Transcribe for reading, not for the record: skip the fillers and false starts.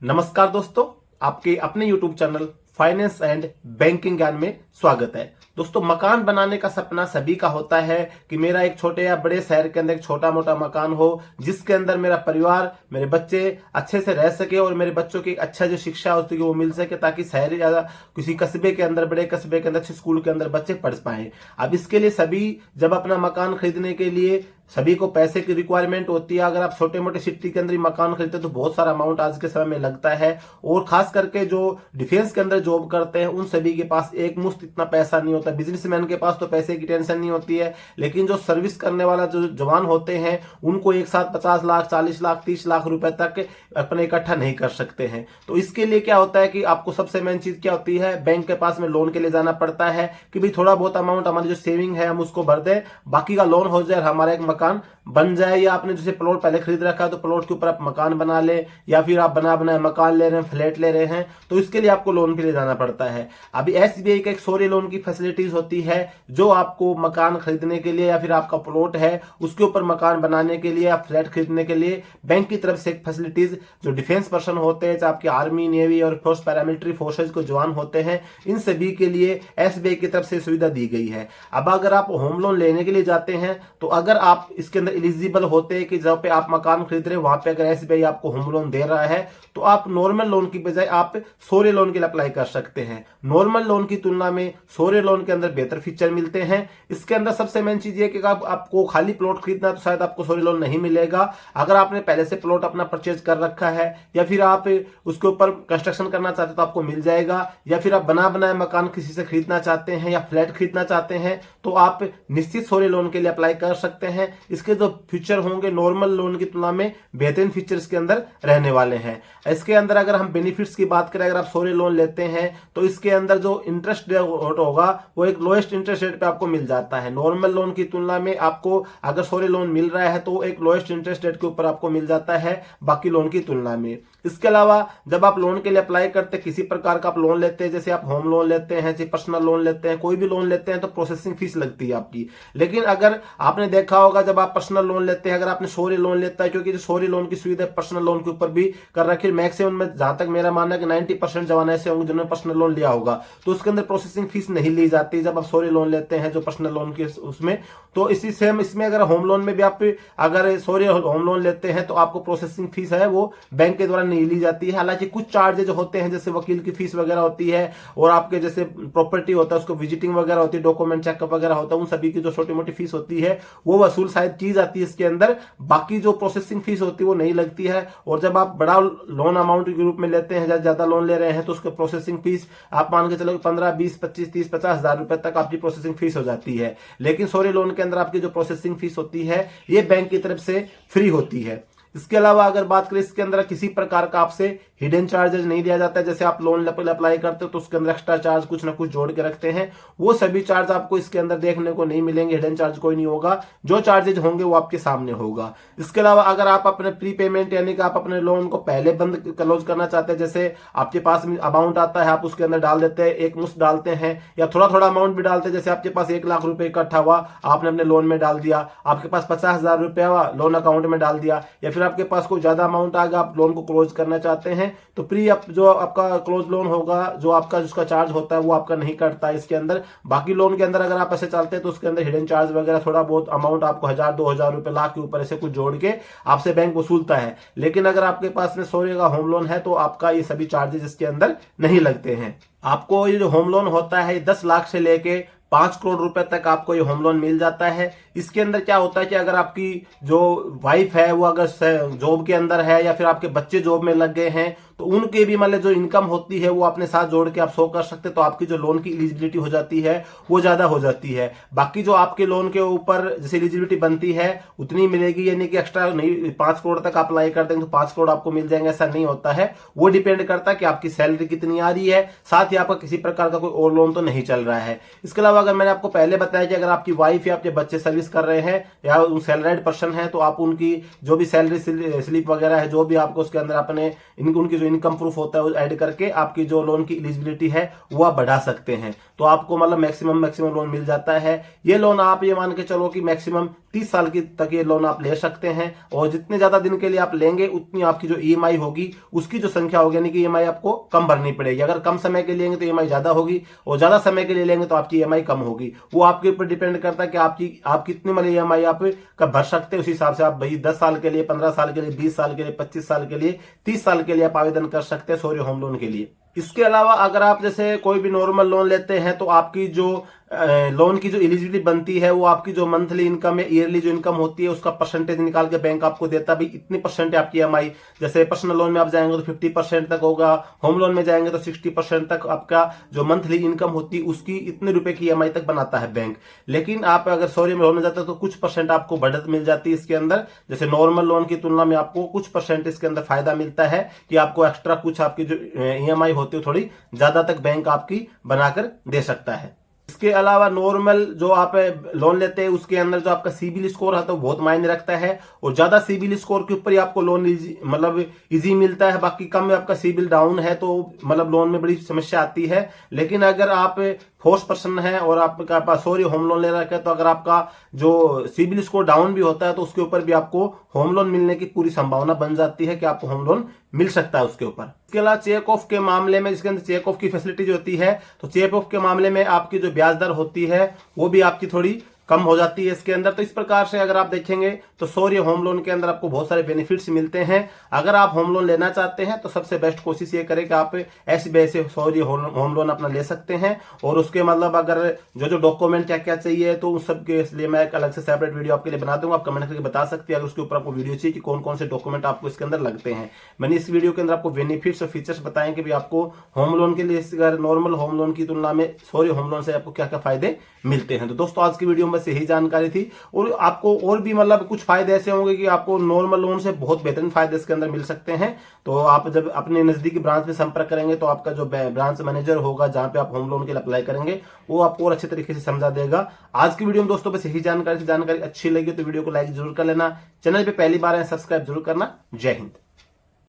नमस्कार दोस्तों, आपके अपने YouTube channel finance and banking ज्ञान में स्वागत है। दोस्तों, मकान बनाने का सपना सभी का होता है कि मेरा एक छोटे या बड़े शहर के अंदर एक छोटा मोटा मकान हो जिसके अंदर मेरा परिवार, मेरे बच्चे अच्छे से रह सके और मेरे बच्चों की अच्छा जो शिक्षा होती है वो मिल सके, ताकि शहर या किसी कस्बे के अंदर, बड़े कस्बे के अंदर अच्छे स्कूल के अंदर बच्चे पढ़ पाए। अब इसके लिए सभी जब अपना मकान खरीदने के लिए सभी को पैसे की रिक्वायरमेंट होती है। अगर आप छोटे मोटे सिटी के अंदर ही मकान खरीदते हैं तो बहुत सारा अमाउंट आज के समय में लगता है, और खास करके जो डिफेंस के अंदर जॉब करते हैं उन सभी के पास एक मुश्त इतना पैसा नहीं होता। बिजनेसमैन के पास तो पैसे की टेंशन नहीं होती है, लेकिन जो सर्विस करने वाला जो जवान होते हैं उनको एक साथ 50 लाख, 40 लाख, 30 लाख रुपए तक अपने इकट्ठा नहीं कर सकते हैं। तो इसके लिए क्या होता है कि आपको सबसे मेन चीज क्या होती है, बैंक के पास में लोन के लिए जाना पड़ता है कि भाई थोड़ा बहुत अमाउंट हमारी जो सेविंग है हम उसको भर दें, बाकी का लोन हो जाए और हमारा एक मकान बन जाए। या आपने जैसे प्लॉट पहले खरीद रखा है तो प्लॉट के ऊपर आप मकान बना ले, या फिर आप बना बनाए मकान ले रहे हैं, फ्लैट ले रहे हैं, तो इसके लिए आपको लोन के लिए जाना पड़ता है। अभी एसबीआई का एक सौरे लोन की फैसिलिटीज होती है जो आपको मकान खरीदने के लिए या फिर आपका प्लॉट है उसके ऊपर मकान बनाने के लिए या फ्लैट खरीदने के लिए बैंक की तरफ से एक फैसिलिटीज जो डिफेंस पर्सन होते हैं, चाहे आपके आर्मी, नेवी और फोर्स, पैरामिलिट्री फोर्सेज को जवान होते हैं, इन सभी के लिए एसबीआई की तरफ से सुविधा दी गई है। अब अगर आप होम लोन लेने के लिए जाते हैं तो अगर आप इसके अंदर एलिजिबल होते हैं कि जहां पे आप मकान खरीद रहे हैं वहां पे अगर एसबीआई आपको होम लोन दे रहा है तो आप नॉर्मल लोन की बजाय आप सौरे लोन के लिए अप्लाई कर सकते हैं। नॉर्मल लोन की तुलना में सौरे लोन के अंदर बेहतर फीचर मिलते हैं। इसके अंदर सबसे मेन चीज ये कि आपको खाली प्लॉट खरीदना है तो शायद आपको सौरे लोन नहीं मिलेगा। अगर आपने पहले से प्लॉट अपना परचेज कर रखा है या फिर आप उसके ऊपर कंस्ट्रक्शन करना चाहते हैं तो आपको मिल जाएगा, या फिर आप बना बनाए मकान किसी से खरीदना चाहते हैं या फ्लैट खरीदना चाहते हैं तो आप निश्चित सौरे लोन के लिए अप्लाई कर सकते हैं। इसके जो फीचर होंगे नॉर्मल लोन की तुलना में बेहतरीन फीचर्स के अंदर रहने वाले हैं। इसके अंदर अगर हम बेनिफिट्स की बात करें, अगर आप सौरे लोन लेते हैं तो इसके अंदर जो इंटरेस्ट रेट होगा वो एक लोएस्ट इंटरेस्ट रेट पे आपको मिल जाता है। नॉर्मल लोन की तुलना में आपको अगर सौरे लोन मिल रहा है तो एक लोएस्ट इंटरेस्ट रेट के ऊपर आपको मिल जाता है बाकी लोन की तुलना में। इसके अलावा जब आप लोन के लिए अप्लाई करते हैं, किसी प्रकार का आप लोन लेते हैं, जैसे आप होम लोन लेते हैं, चाहे पर्सनल लोन लेते हैं, कोई भी लोन लेते हैं तो प्रोसेसिंग फीस लगती है आपकी। लेकिन अगर आपने देखा होगा जब आप पर्सनल लोन लेते हैं, अगर आपने सौरे लोन लेता है, क्योंकि जो सौरे लोन की सुविधा पर्सनल लोन के ऊपर भी कर रखी है, मैक्सिमम में जहां तक मेरा मानना है कि 90% जवान ऐसे होंगे जिन्होंने पर्सनल लोन लिया होगा, तो उसके अंदर प्रोसेसिंग फीस नहीं ली जाती जब आप सौरे लोन लेते हैं जो पर्सनल लोन के उसमें। तो इसी सेम इसमें अगर होम लोन में भी आप अगर सौरे होम लोन लेते हैं तो आपको प्रोसेसिंग फीस है वो बैंक के द्वारा नहीं ली जाती है। हालांकि कुछ चार्जेज होते हैं जैसे वकील की फीस वगैरह होती है और आपके जैसे प्रॉपर्टी होता है उसको विजिटिंग वगैरह होती है, डॉक्यूमेंट चेकअप वगैरह होता है, उन सभी की जो छोटी मोटी फीस होती है वो वसूल शायद की जाती है इसके अंदर। बाकी जो प्रोसेसिंग फीस होती है वो नहीं लगती है। और जब आप बड़ा लोन अमाउंट के रूप में लेते हैं, ज्यादा लोन ले रहे हैं, तो उसके प्रोसेसिंग फीस आप मान के चलो 15, 20, 25, 30, 50 हजार रुपए तक आपकी प्रोसेसिंग फीस हो जाती है। लेकिन सौरे लोन के अंदर आपकी जो प्रोसेसिंग फीस होती है ये बैंक की तरफ से फ्री होती है। इसके अलावा अगर बात करें, इसके अंदर किसी प्रकार का आपसे हिडन चार्जेस नहीं दिया जाता है। जैसे आप लोन अप्लाई करते हो तो उसके अंदर एक्स्ट्रा चार्ज कुछ ना कुछ जोड़ के रखते हैं, वो सभी चार्ज आपको इसके अंदर देखने को नहीं मिलेंगे। हिडन चार्ज कोई नहीं होगा, जो चार्जेज होंगे वो आपके सामने होगा। इसके अलावा अगर आप अपने प्री पेमेंट यानी कि आप अपने लोन को पहले बंद क्लोज करना चाहते हैं, जैसे आपके पास अमाउंट आता है आप उसके अंदर डाल देते हैं, एक मुश्त डालते हैं या थोड़ा थोड़ा अमाउंट भी डालते हैं, जैसे आपके पास 1 लाख रुपए इकट्ठा हुआ आपने अपने लोन में डाल दिया, आपके पास 50 हजार रुपया हुआ लोन अकाउंट में डाल दिया, या फिर आपके पास कोई ज्यादा अमाउंट आ गया आप लोन को क्लोज करना चाहते हैं तो प्री जो आपका क्लोज लोन होगा, जो आपका जिसका चार्ज होता है वो आपका नहीं कटता है इसके अंदर। बाकी लोन के अंदर अगर आप ऐसे चलते हैं तो उसके अंदर हिडन चार्ज वगैरह थोड़ा बहुत अमाउंट आपको 1000, 2000 रुपए, लाख के ऊपर ऐसे कुछ जोड़ के आपसे बैंक वसूलता है। लेकिन अगर आपके पास में सौरे का होम लोन है तो आपका ये सभी चार्जेस इसके अंदर नहीं लगते हैं। आपको ये जो होम लोन होता है 10 लाख से लेके 5 करोड़ रुपए तक आपको ये होम लोन मिल जाता है। इसके अंदर क्या होता है कि अगर आपकी जो वाइफ है वो अगर जॉब के अंदर है या फिर आपके बच्चे जॉब में लग गए हैं तो उनके भी मतलब जो इनकम होती है वो अपने साथ जोड़ के आप शो कर सकते हैं, तो आपकी जो लोन की एलिजिबिलिटी हो जाती है वो ज्यादा हो जाती है। बाकी जो आपके लोन के ऊपर जैसे एलिजिबिलिटी बनती है उतनी मिलेगी, यानी कि एक्स्ट्रा नहीं 5 करोड़ तक आप अप्लाई करते हैं तो 5 करोड़ आपको मिल जाएंगे, ऐसा नहीं होता है। वो डिपेंड करता है कि आपकी सैलरी कितनी आ रही है, साथ ही आपका किसी प्रकार का कोई और लोन तो नहीं चल रहा है। इसके अलावा अगर मैंने आपको पहले बताया कि अगर आपकी वाइफ या आपके बच्चे सर्विस सर्विस कर रहे हैं या सैलरीड पर्सन है तो आप उनकी जो भी सैलरी स्लिप वगैरह है, जो भी आपको उसके अंदर अपने उनकी जो इनकम प्रूफ होता है वो ऐड करके आपकी जो लोन की एलिजिबिलिटी है वो आप बढ़ा सकते हैं। तो आपको मतलब मैक्सिमम लोन मिल जाता है। ये लोन आप ये मान के चलो कि मैक्सिमम 30 साल की तक ये लोन आप ले सकते हैं, और जितने ज्यादा दिन के लिए आप लेंगे उतनी आपकी जो ईएमआई होगी उसकी जो संख्या होगी, यानी कि ईएमआई आपको कम भरनी पड़ेगी। अगर कम समय के लिए लेंगे तो ईएमआई ज्यादा होगी, और ज्यादा समय के लिए लेंगे तो आपकी ईएमआई कम होगी। वो आपके ऊपर डिपेंड करता है कि आप कितनी मतलब ईएमआई आप कब भर सकते हैं। उस हिसाब से आप भाई 10 साल के लिए, 15 साल के लिए, 20 साल के लिए, 25 साल के लिए, 30 साल के लिए आप आवेदन कर सकते हैं सौर्य होम लोन के लिए। इसके अलावा अगर आप जैसे कोई भी नॉर्मल लोन लेते हैं तो आपकी जो लोन की जो एलिजिबिलिटी बनती है वो आपकी जो मंथली इनकम या ईयरली जो इनकम होती है उसका परसेंटेज निकाल के बैंक आपको देता है, भाई इतनी परसेंट आपकी ईएमआई। जैसे पर्सनल लोन में आप जाएंगे तो 50% तक होगा, होम लोन में जाएंगे तो 60% तक आपका जो मंथली इनकम होती है उसकी इतने रुपए की ईएमआई तक बनाता है बैंक। लेकिन आप अगर सौर्य लोन में जाते हो तो कुछ परसेंट आपको बढ़त मिल जाती है इसके अंदर। जैसे नॉर्मल लोन की तुलना में आपको कुछ परसेंट इसके अंदर फायदा मिलता है कि आपको एक्स्ट्रा कुछ आपकी जो ईएमआई होती है थोड़ी ज्यादा तक बैंक आपकी बनाकर दे सकता है। इसके अलावा नॉर्मल जो आप लोन लेते हैं उसके अंदर जो आपका सिबिल स्कोर है तो बहुत मायने रखता है, और ज्यादा सिबिल स्कोर के ऊपर ही आपको लोन मतलब इजी मिलता है। बाकी कम में आपका सिबिल डाउन है तो मतलब लोन में बड़ी समस्या आती है। लेकिन अगर आप फोर्स पर्सन है और आपका पास सौर्य होम लोन ले रखा है तो अगर आपका जो सिबिल स्कोर डाउन भी होता है तो उसके ऊपर भी आपको होम लोन मिलने की पूरी संभावना बन जाती है कि आपको होम लोन मिल सकता है उसके ऊपर। इसके अलावा चेक ऑफ के मामले में, इसके अंदर चेक ऑफ की फैसिलिटी जो होती है, तो चेक ऑफ के मामले में आपकी जो ब्याज दर होती है वो भी आपकी थोड़ी कम हो जाती है इसके अंदर। तो इस प्रकार से अगर आप देखेंगे तो सौर्य होम लोन के अंदर आपको बहुत सारे बेनिफिट्स मिलते हैं। अगर आप होम लोन लेना चाहते हैं तो सबसे बेस्ट कोशिश ये करें कि आप ऐसे सौर्य होम लोन अपना ले सकते हैं। और उसके मतलब अगर जो डॉक्यूमेंट क्या क्या चाहिए तो उस सब के लिए मैं एक अलग से सेपरेट वीडियो आपके लिए बना दूंगा, आप कमेंट करके बता सकते हैं अगर उसके ऊपर आपको वीडियो चाहिए कि कौन कौन से डॉक्यूमेंट आपको इसके अंदर लगते हैं। मैंने इस वीडियो के अंदर आपको बेनिफिट्स और फीचर्स बताएं कि भी आपको होम लोन के लिए नॉर्मल होम लोन की तुलना में सौर्य होम लोन से आपको क्या क्या फायदे मिलते हैं। तो दोस्तों आज की वीडियो में बस यही जानकारी थी, और आपको और भी मतलब कुछ फायदे ऐसे होंगे कि आपको नॉर्मल लोन से बहुत बेहतरीन फायदे इसके अंदर मिल सकते हैं। तो आप जब अपने नजदीकी ब्रांच में संपर्क करेंगे तो आपका जो ब्रांच मैनेजर होगा जहां पे आप होम लोन के लिए अप्लाई करेंगे वो आपको और अच्छे तरीके से समझा देगा। आज की वीडियो में दोस्तों बस यही जानकारी अच्छी लगी तो वीडियो को लाइक जरूर कर लेना, चैनल पे पहली बार है सब्सक्राइब जरूर करना। जय हिंद।